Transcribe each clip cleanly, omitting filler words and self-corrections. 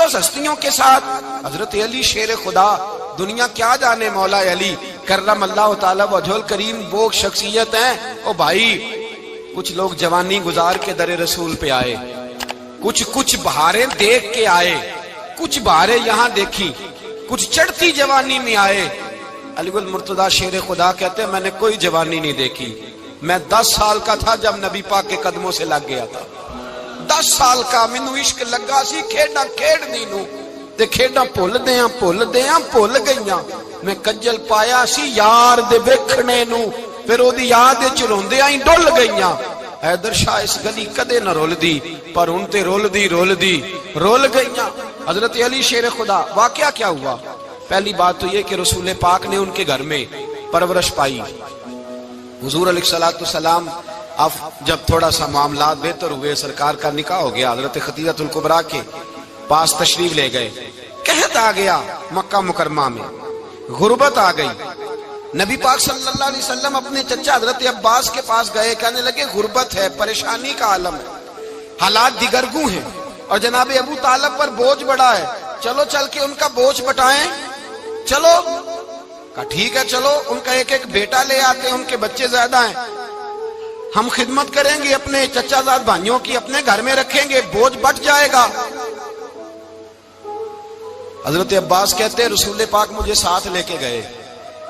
مقدس ہستیوں کے ساتھ حضرت علی شیر خدا، دنیا کیا جانے مولا علی کرم اللہ تعالی وجہ الکریم، وہ شخصیت ہیں۔ او بھائی کچھ لوگ جوانی گزار کے در رسول پہ آئے، کچھ بہاریں دیکھ کے آئے، کچھ بہاریں یہاں دیکھی، کچھ چڑھتی جوانی میں آئے۔ علی گل مرتضیٰ شیر خدا کہتے ہیں میں نے کوئی جوانی نہیں دیکھی، میں 10 سال کا تھا جب نبی پاک کے قدموں سے لگ گیا تھا، 10 سال کا مینوں عشق لگا سی، کھیڈاں کھیڈنی نو تے کھیڈاں بھول گئیاں، میں کجل پایا سی یار دے ویکھنے نو، پھر او دی یاد وچ روندیاں ہی ڈل گئیاں۔ حیدر شاہ اس گلی کدے نہ رول دی، پر ہن تے رول گئیاں۔ حضرت علی شیر خدا، واقعہ کیا ہوا؟ پہلی بات تو یہ کہ رسول پاک نے ان کے گھر میں پرورش پائی۔ حضور علیہ السلام اب جب تھوڑا سا معاملات بہتر ہوئے، سرکار کا نکاح ہو گیا، حضرت خدیجہ الکبریٰ کے پاس تشریف لے گئے۔ قحط آ گیا مکہ مکرمہ میں، غربت آ گئی۔ نبی پاک صلی اللہ علیہ وسلم اپنے چچا حضرت عباس کے پاس گئے، کہنے لگے غربت ہے، پریشانی کا عالم ہے، حالات دیگرگوں ہیں، اور جناب ابو طالب پر بوجھ بڑا ہے، چلو چل کے ان کا بوجھ بٹائیں۔ چلو کہا ٹھیک ہے، چلو ان کا ایک بیٹا لے آتے ہیں، ان کے بچے زیادہ ہیں، ہم خدمت کریں گے اپنے چچا زاد بھائیوں کی، اپنے گھر میں رکھیں گے، بوجھ بٹ جائے گا۔ حضرت عباس کہتے ہیں رسول پاک مجھے ساتھ لے کے گئے،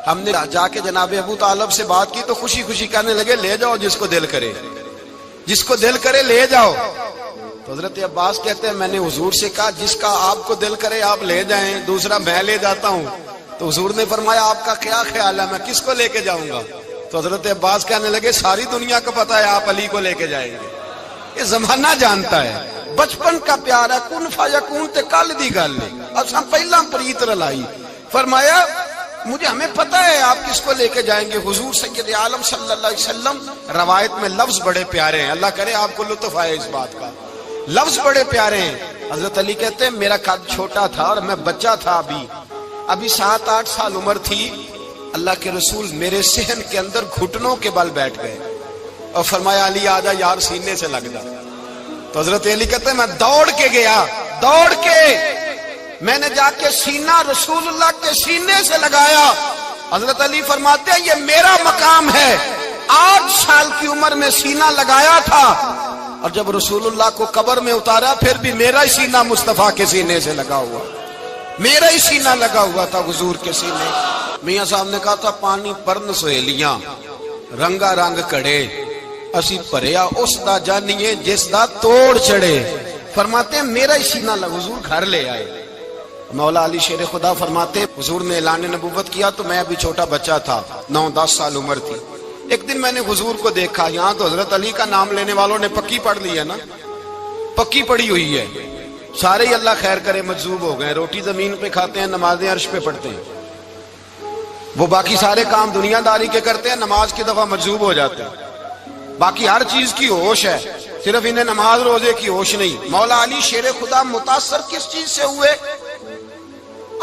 ہم نے جا کے جناب ابو طالب سے بات کی تو خوشی خوشی کہنے لگے لے جاؤ جس کو دل کرے لے جاؤ۔ تو حضرت عباس کہتے ہیں میں نے حضور سے کہا جس کا آپ کو دل کرے آپ لے جائیں، دوسرا میں لے جاتا ہوں۔ تو حضور نے فرمایا آپ کا کیا خیال ہے، میں کس کو لے کے جاؤں گا؟ تو حضرت عباس کہنے لگے ساری دنیا کو پتا ہے آپ علی کو لے کے جائیں گے، یہ زمانہ جانتا ہے، بچپن کا پیار ہے، کن فیکون تے کل دی گل نہیں، اساں پہلا پریت رلائی۔ فرمایا ہمیں پتا ہے آپ کس کو لے کے جائیں گے، حضور سید عالم صلی اللہ علیہ وسلم۔ روایت میں لفظ بڑے پیارے ہیں، اللہ کرے آپ کو لطف آئے اس بات کا، لفظ بڑے پیارے ہیں۔ حضرت علی کہتے ہیں میرا قد چھوٹا تھا اور میں بچہ تھا، ابھی 7-8 سال عمر تھی، اللہ کے رسول میرے صحن کے اندر گھٹنوں کے بل بیٹھ گئے اور فرمایا علی آجا یار سینے سے لگ جا۔ تو حضرت علی کہتے ہیں میں دوڑ کے گیا، میں نے جا کے سینہ رسول اللہ کے سینے سے لگایا۔ حضرت علی فرماتے ہیں یہ میرا مقام ہے، 8 سال کی عمر میں سینہ لگایا تھا، اور جب رسول اللہ کو قبر میں اتارا پھر بھی میرا ہی سینہ مصطفیٰ کے سینے سے لگا ہوا، میرا ہی سینہ لگا ہوا تھا حضور کے سینے۔ میاں صاحب نے کہا تھا پانی پرن سہیلیاں رنگا رنگ کڑے، اسی پریا اس دا جانیے جس دا توڑ چڑے۔ فرماتے ہیں میرا ہی سینہ لگا، حضور گھر لے آئے۔ مولا علی شیر خدا فرماتے حضور نے اعلان نبوت کیا تو میں ابھی چھوٹا بچہ تھا، 9-10 سال عمر تھی۔ ایک دن میں نے حضور کو دیکھا، یہاں تو حضرت علی کا نام لینے والوں نے پکی پڑھ لی ہے نا، پکی پڑھی ہوئی ہے، سارے ہی اللہ خیر کرے مجذوب ہو گئے، روٹی زمین پہ کھاتے ہیں، نمازیں عرش پہ پڑھتے ہیں، وہ باقی سارے کام دنیا داری کے کرتے ہیں، نماز کی دفعہ مجذوب ہو جاتے ہیں، باقی ہر چیز کی ہوش ہے، صرف انہیں نماز روزے کی ہوش نہیں۔ مولا علی شیر خدا متاثر کس چیز سے ہوئے؟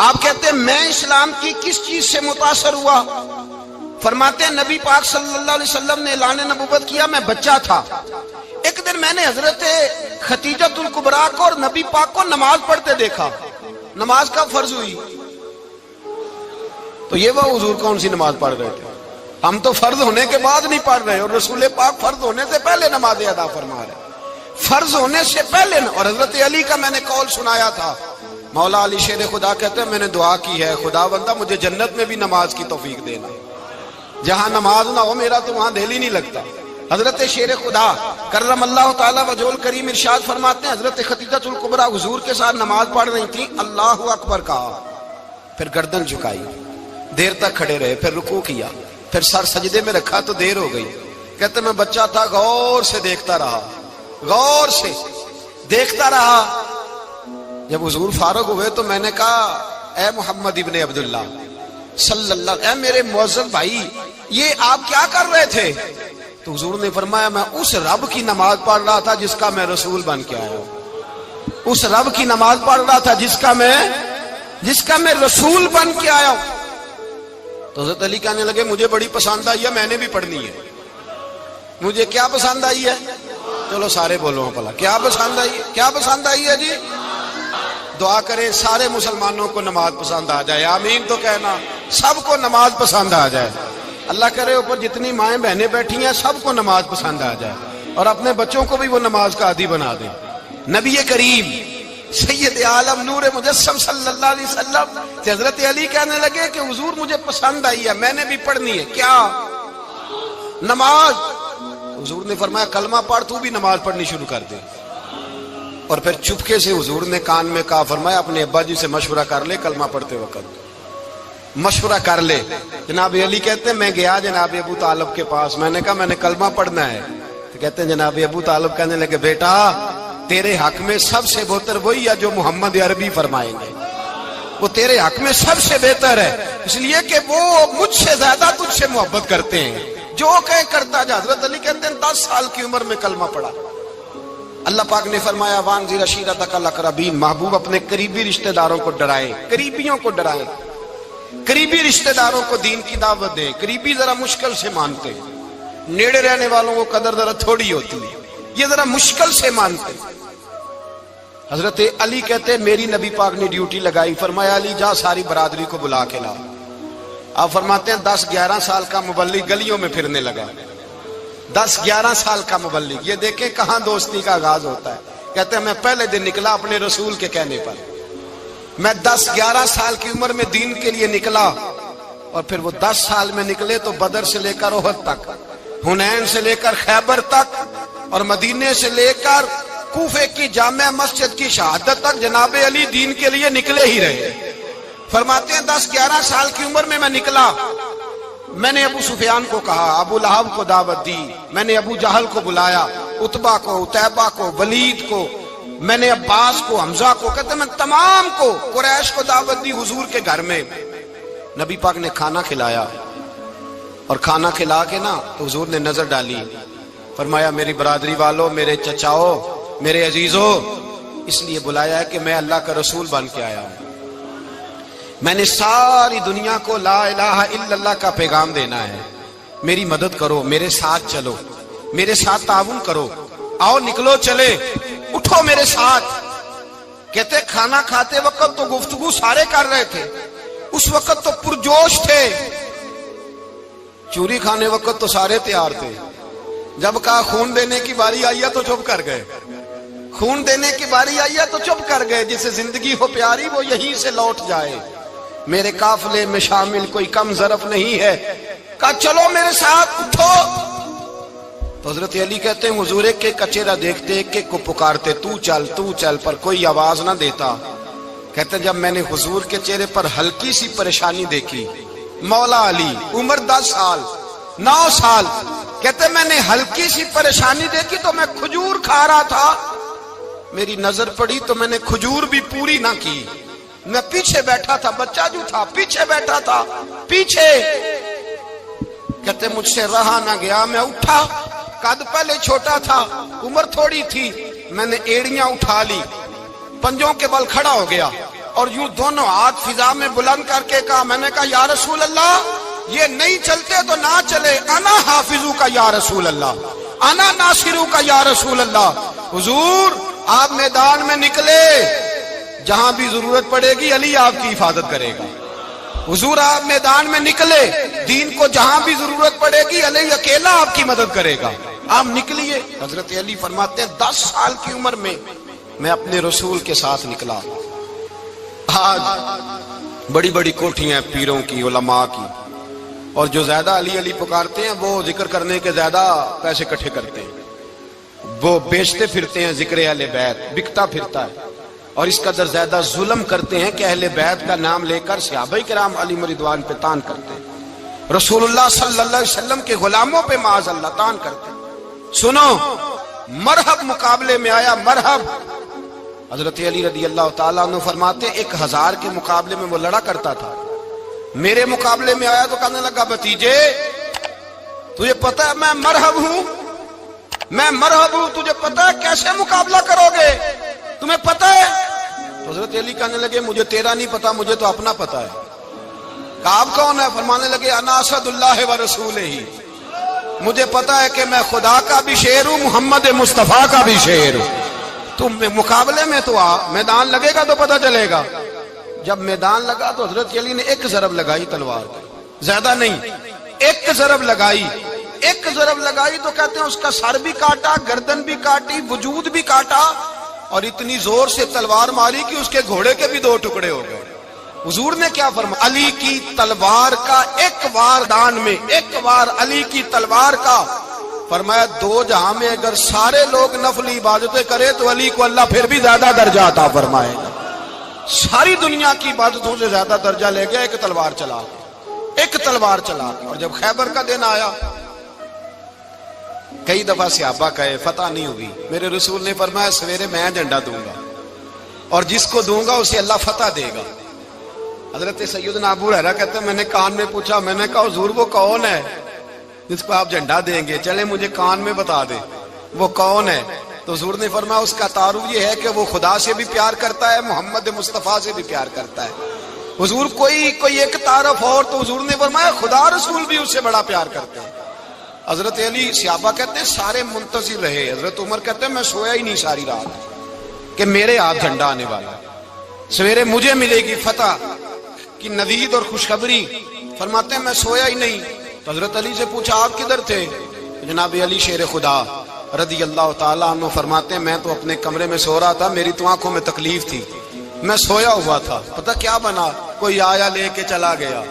آپ کہتے ہیں میں اسلام کی کس چیز سے متاثر ہوا؟ فرماتے ہیں نبی پاک صلی اللہ علیہ وسلم نے اعلان نبوت کیا، میں بچہ تھا، ایک دن میں نے حضرت خدیجہ الکبریٰ کو اور نبی پاک کو نماز پڑھتے دیکھا، نماز کا فرض ہوئی تو یہ وہ حضور کون سی نماز پڑھ رہے تھے؟ ہم تو فرض ہونے کے بعد نہیں پڑھ رہے، اور رسول پاک فرض ہونے سے پہلے نماز ادا فرما رہے، فرض ہونے سے پہلے۔ اور حضرت علی کا میں نے قول سنایا تھا، مولا علی شیر خدا کہتے ہیں میں نے دعا کی ہے خدا بندہ مجھے جنت میں بھی نماز کی توفیق دینا، جہاں نماز نہ ہو میرا تو وہاں دل ہی نہیں لگتا۔ حضرت شیر خدا کرم اللہ تعالی وجہ الکریم ارشاد فرماتے ہیں حضرت خدیجہ الکبریٰ حضور کے ساتھ نماز پڑھ رہی تھی، اللہ اکبر کہا، پھر گردن جھکائی، دیر تک کھڑے رہے، پھر رکوع کیا، پھر سر سجدے میں رکھا تو دیر ہو گئی۔ کہتے میں بچہ تھا، غور سے دیکھتا رہا، غور سے دیکھتا رہا۔ جب حضور فارغ ہوئے تو میں نے کہا اے محمد ابن عبداللہ صلی اللہ، اے میرے معزز بھائی یہ آپ کیا کر رہے تھے؟ تو حضور نے فرمایا میں اس رب کی نماز پڑھ رہا تھا جس کا میں رسول بن کے آیا ہوں، اس رب کی نماز پڑھ رہا تھا جس کا میں رسول بن کے آیا ہوں۔ تو حضرت علی کہنے لگے مجھے بڑی پسند آئی ہے، میں نے بھی پڑھنی ہے۔ مجھے کیا پسند آئی ہے؟ چلو سارے بولو بھلا کیا پسند آئی ہے؟ کیا پسند آئی ہے جی؟ دعا کریں سارے مسلمانوں کو نماز پسند آ جائے، آمین تو کہنا، سب کو نماز پسند آ جائے۔ اللہ کرے اوپر جتنی مائیں بہنیں بیٹھی ہیں سب کو نماز پسند آ جائے، اور اپنے بچوں کو بھی وہ نماز کا عادی بنا دیں۔ نبی کریم سید عالم نور مجسم صلی اللہ علیہ وسلم سے حضرت علی کہنے لگے کہ حضور مجھے پسند آئی ہے، میں نے بھی پڑھنی ہے، کیا؟ نماز۔ حضور نے فرمایا کلمہ پڑھ، تو بھی نماز پڑھنی شروع کر دے۔ اور پھر چپکے سے حضور نے کان میں کہا، فرمایا اپنے ابا جی سے مشورہ کر لے کلمہ پڑھتے وقت، مشورہ کر لے۔ جناب علی کہتے ہیں میں گیا جناب ابو طالب کے پاس، میں نے کہا میں نے کلمہ پڑھنا ہے، تو کہتے ہیں جناب ابو طالب کہنے لگے بیٹا تیرے حق میں سب سے بہتر وہی ہے جو محمد عربی فرمائیں گے، وہ تیرے حق میں سب سے بہتر ہے، اس لیے کہ وہ مجھ سے زیادہ تجھ سے محبت کرتے ہیں، جو کہے کرتا جا۔ حضرت علی کہتے ہیں 10 سال کی عمر میں کلمہ پڑھا۔ اللہ پاک نے فرمایا وانذر عشیرتک الاقربین، محبوب اپنے قریبی رشتہ داروں کو ڈرائیں، قریبیوں کو ڈرائیں، قریبی رشتہ داروں کو دین کی دعوت دیں۔ قریبی ذرا مشکل سے مانتے، نیڑے رہنے والوں کو قدر ذرا تھوڑی ہوتی ہے، یہ ذرا مشکل سے مانتے۔ حضرت علی کہتے ہیں میری نبی پاک نے ڈیوٹی لگائی، فرمایا علی جا ساری برادری کو بلا کے لا۔ آپ فرماتے ہیں 10-11 سال کا مبلغ گلیوں میں پھرنے لگا، 10-11 سال کا مبلغ، یہ دیکھیں کہاں دوستی کا آغاز ہوتا ہے۔ کہتے ہیں میں پہلے دن نکلا اپنے رسول کے کہنے پر، میں 10-11 سال کی عمر میں دین کے لیے نکلا، اور پھر وہ 10 سال میں نکلے تو بدر سے لے کر احد تک، حنین سے لے کر خیبر تک، اور مدینے سے لے کر کوفے کی جامع مسجد کی شہادت تک جناب علی دین کے لیے نکلے ہی رہے۔ فرماتے ہیں 10-11 سال کی عمر میں نکلا، میں نے ابو سفیان کو کہا، ابو لہب کو دعوت دی، میں نے ابو جہل کو بلایا، عتبہ کو، عتیبہ کو، ولید کو، میں نے عباس کو، حمزہ کو، کہتے میں تمام کو، قریش کو دعوت دی حضور کے گھر میں۔ نبی پاک نے کھانا کھلایا، اور کھانا کھلا کے نا تو حضور نے نظر ڈالی، فرمایا میری برادری والوں، میرے چچاؤ، میرے عزیزوں، اس لیے بلایا ہے کہ میں اللہ کا رسول بن کے آیا ہوں، میں نے ساری دنیا کو لا الہ الا اللہ کا پیغام دینا ہے، میری مدد کرو، میرے ساتھ چلو، میرے ساتھ تعاون کرو، آؤ نکلو چلے، اٹھو میرے ساتھ۔ کہتے کھانا کھاتے وقت تو گفتگو سارے کر رہے تھے، اس وقت تو پرجوش تھے، چوری کھانے وقت تو سارے تیار تھے، جب کہا خون دینے کی باری آئی ہے تو چپ کر گئے، خون دینے کی باری آئی ہے تو چپ کر گئے، جسے زندگی ہو پیاری وہ یہیں سے لوٹ جائے، میرے قافلے میں شامل کوئی کم ظرف نہیں ہے، کہا چلو میرے ساتھ اٹھو۔ تو حضرت علی کہتے ہیں حضور ایک ایک کا چہرہ دیکھتے، ایک ایک کو پکارتے، تو چل، پر کوئی آواز نہ دیتا۔ کہتے ہیں جب میں نے حضور کے چہرے پر ہلکی سی پریشانی دیکھی، مولا علی عمر 10 سال 9 سال، کہتے میں نے ہلکی سی پریشانی دیکھی تو میں کھجور کھا رہا تھا، میری نظر پڑی تو میں نے کھجور بھی پوری نہ کی، میں پیچھے بیٹھا تھا، بچہ جو تھا پیچھے بیٹھا تھا، پیچھے۔ کہتے مجھ سے رہا نہ گیا، میں اٹھا، قد پہلے چھوٹا تھا، عمر تھوڑی تھی، میں نے ایڑیاں اٹھا لی، پنجوں کے بل کھڑا ہو گیا، اور یوں دونوں ہاتھ فضا میں بلند کر کے کہا، میں نے کہا یا رسول اللہ یہ نہیں چلتے تو نہ چلے، انا حافظو کا یا رسول اللہ، انا ناصرو کا یا رسول اللہ۔ حضور آپ میدان میں نکلے، جہاں بھی ضرورت پڑے گی علی آپ کی حفاظت کرے گا۔ حضور آپ میدان میں نکلے، دین کو جہاں بھی ضرورت پڑے گی علی اکیلا آپ کی مدد کرے گا، آپ نکلیے۔ حضرت علی فرماتے ہیں 10 سال کی عمر میں اپنے رسول کے ساتھ نکلا۔ آج بڑی بڑی کوٹھیاں پیروں کی، علماء کی، اور جو زیادہ علی علی پکارتے ہیں وہ ذکر کرنے کے زیادہ پیسے اکٹھے کرتے ہیں، وہ بیچتے پھرتے ہیں، ذکر اہل بیت بکتا پھرتا ہے، اور اس قدر زیادہ ظلم کرتے ہیں کہ اہل بیت کا نام لے کر صحابہ کرام علی رضوان پہ تان کرتے ہیں، رسول اللہ صلی اللہ علیہ وسلم کے غلاموں پہ معاذ اللہ تان کرتے ہیں۔ سنو، مرحب مقابلے میں آیا، مرحب۔ حضرت علی رضی اللہ تعالیٰ عنہ فرماتے 1000 کے مقابلے میں وہ لڑا کرتا تھا، میرے مقابلے میں آیا تو کہنے لگا بھتیجے تجھے پتہ ہے میں مرحب ہوں، میں مرحب ہوں، تجھے پتہ ہے کیسے مقابلہ کرو گے، تمہیں پتہ ہے؟ حضرت علی کہنے لگے مجھے تیرا نہیں پتا، مجھے تو اپنا پتا ہے۔ کہا آپ کون ہے؟ فرمانے لگے انا اسد اللہ و رسولہ، مجھے پتا ہے کہ میں خدا کا بھی شیر ہوں، محمد مصطفیٰ کا بھی شیر ہوں۔ تم مقابلے میں تو آ، میدان لگے گا تو پتہ چلے گا۔ جب میدان لگا تو حضرت علی نے ایک ضرب لگائی تلوار کی، زیادہ نہیں، ایک ضرب لگائی، ایک ضرب لگائی تو کہتے ہیں اس کا سر بھی کاٹا، گردن بھی کاٹی، وجود بھی کاٹا، اور اتنی زور سے تلوار ماری کہ اس کے گھوڑے کے بھی دو ٹکڑے ہو گئے۔ حضور نے کیا فرمایا؟ علی کی تلوار کا ایک وار دان میں، ایک وار علی کی تلوار کا، فرمایا دو جہاں میں اگر سارے لوگ نفل عبادتیں کرے تو علی کو اللہ پھر بھی زیادہ درجہ عطا فرمائے گا۔ ساری دنیا کی عبادتوں سے زیادہ درجہ لے گیا ایک تلوار چلا کے، ایک تلوار چلا کے۔ اور جب خیبر کا دن آیا، کئی دفعہ صحابہ کہے فتح نہیں ہوئی، میرے رسول نے فرمایا سویرے میں جھنڈا دوں گا اور جس کو دوں گا اسے اللہ فتح دے گا۔ حضرت سیدنا ابو ہریرہ کہتے ہیں میں نے کان میں پوچھا، میں نے کہا حضور وہ کون ہے جس کو آپ جھنڈا دیں گے؟ چلے مجھے کان میں بتا دیں وہ کون ہے۔ تو حضور نے فرمایا اس کا تعارف یہ ہے کہ وہ خدا سے بھی پیار کرتا ہے، محمد مصطفیٰ سے بھی پیار کرتا ہے۔ حضور کوئی ایک تعارف اور، تو حضور نے فرمایا خدا رسول بھی اس سے بڑا پیار کرتے ہیں۔ حضرت علی، صحابہ کہتے ہیں سارے منتظر رہے۔ حضرت عمر کہتے ہیں میں سویا ہی نہیں ساری رات کہ میرے ہاتھ جھنڈا آنے والا، سویرے مجھے ملے گی فتح کی نوید اور خوشخبری۔ فرماتے ہیں میں سویا ہی نہیں۔ تو حضرت علی سے پوچھا آپ کدھر تھے؟ جناب علی شیر خدا رضی اللہ تعالیٰ عنہ فرماتے ہیں میں تو اپنے کمرے میں سو رہا تھا، میری تو آنکھوں میں تکلیف تھی، میں سویا ہوا تھا، پتہ کیا بنا، کوئی آیا لے کے چلا گیا،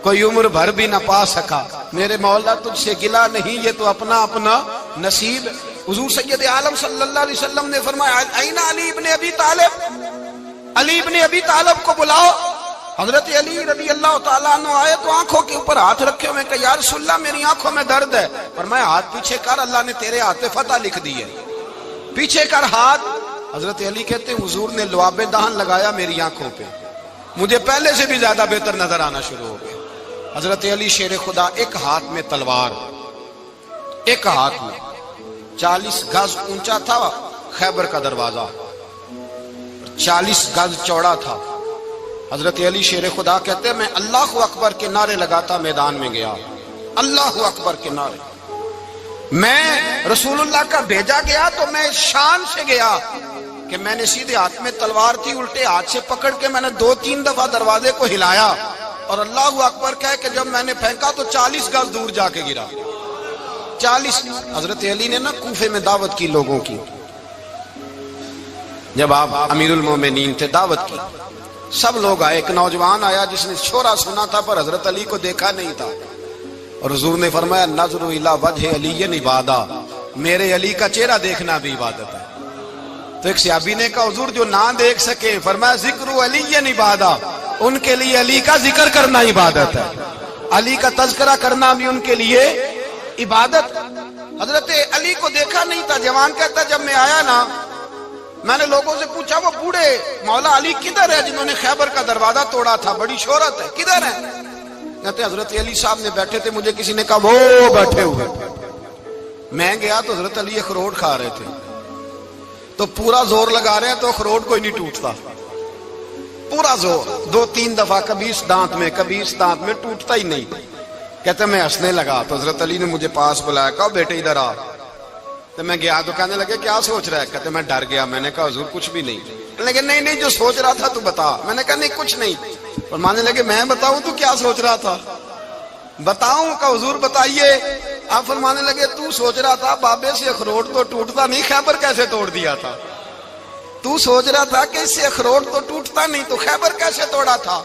کوئی عمر بھر بھی نہ پا سکا۔ میرے مولا تجھ سے گلا نہیں، یہ تو اپنا اپنا نصیب۔ حضور سید عالم صلی اللہ علیہ وسلم نے فرمایا این علی ابن ابی طالب، علی ابن ابی طالب کو بلاؤ۔ حضرت علی رضی اللہ تعالیٰ عنہ آئے تو آنکھوں کے اوپر ہاتھ رکھے ہوئے کہ یا رسول اللہ میری آنکھوں میں درد ہے۔ فرمایا ہاتھ پیچھے کر، اللہ نے تیرے ہاتھ پہ فتح لکھ دی ہے، پیچھے کر ہاتھ۔ حضرت علی کہتے ہیں حضور نے لعاب دہن لگایا میری آنکھوں پہ، مجھے پہلے سے بھی زیادہ بہتر نظر آنا شروع ہو گیا۔ حضرت علی شیر خدا، ایک ہاتھ میں تلوار، ایک ہاتھ میں 40 گز اونچا تھا خیبر کا دروازہ، 40 گز چوڑا تھا۔ حضرت علی شیر خدا کہتے ہیں میں اللہ اکبر کے نعرے لگاتا میدان میں گیا، اللہ اکبر کے نعرے۔ میں رسول اللہ کا بھیجا گیا تو میں شان سے گیا کہ میں نے سیدھے ہاتھ میں تلوار تھی، الٹے ہاتھ سے پکڑ کے میں نے 2-3 دفعہ دروازے کو ہلایا اور اللہ اکبر کہہ کہ جب میں نے پھینکا تو 40 گز دور جا کے گرا، 40۔ حضرت علی نے نا کوفے میں دعوت کی لوگوں کی، جب آپ امیر المومنین تھے، دعوت کی، سب لوگ آئے۔ ایک نوجوان آیا جس نے شورا سنا تھا پر حضرت علی کو دیکھا نہیں تھا، اور حضور نے فرمایا نظر الی وجہ علی عبادہ، میرے علی کا چہرہ دیکھنا بھی عبادت ہے۔ تو ایک صحابی نے کہا حضور جو نہ دیکھ سکے، فرمایا ذکر علی عبادہ، ان کے لیے علی کا ذکر کرنا عبادت ہے، علی کا تذکرہ کرنا بھی ان کے لیے عبادت۔ حضرت علی کو دیکھا نہیں تھا۔ جوان کہتا جب میں آیا نا، میں نے لوگوں سے پوچھا وہ بوڑھے مولا علی کدھر ہے جنہوں نے خیبر کا دروازہ توڑا تھا، بڑی شہرت ہے، کدھر ہے؟ کہتے حضرت علی صاحب نے بیٹھے تھے، مجھے کسی نے کہا وہ بیٹھے ہوئے۔ میں گیا تو حضرت علی اخروٹ کھا رہے تھے، تو پورا زور لگا رہے ہیں تو اخروٹ کوئی نہیں ٹوٹتا، پورا زور 2-3 دفعہ، کبھی اس دانت میں کبھی اس دانت میں، ٹوٹتا ہی نہیں۔ کہتے میں ہنسنے لگا تو حضرت علی نے مجھے پاس بلایا، کہا بیٹے ادھر آ۔ تو میں گیا تو کہنے لگے کیا سوچ رہا ہے؟ کہتے میں ڈر گیا۔ میں نے کہا حضور کچھ بھی نہیں۔ لیکن نہیں جو سوچ رہا تھا تو بتا۔ میں نے کہا نہیں کچھ نہیں۔ فرمانے لگے میں بتاؤں تو کیا سوچ رہا تھا؟ بتاؤں؟ کہ حضور بتائیے۔ آپ فرمانے لگے تو سوچ رہا تھا بابے سے اخروٹ تو ٹوٹتا نہیں، خیبر کیسے توڑ دیا تھا؟ تو سوچ رہا تھا کہ اس سے اخروٹ تو ٹوٹتا نہیں تو خیبر کیسے توڑا تھا؟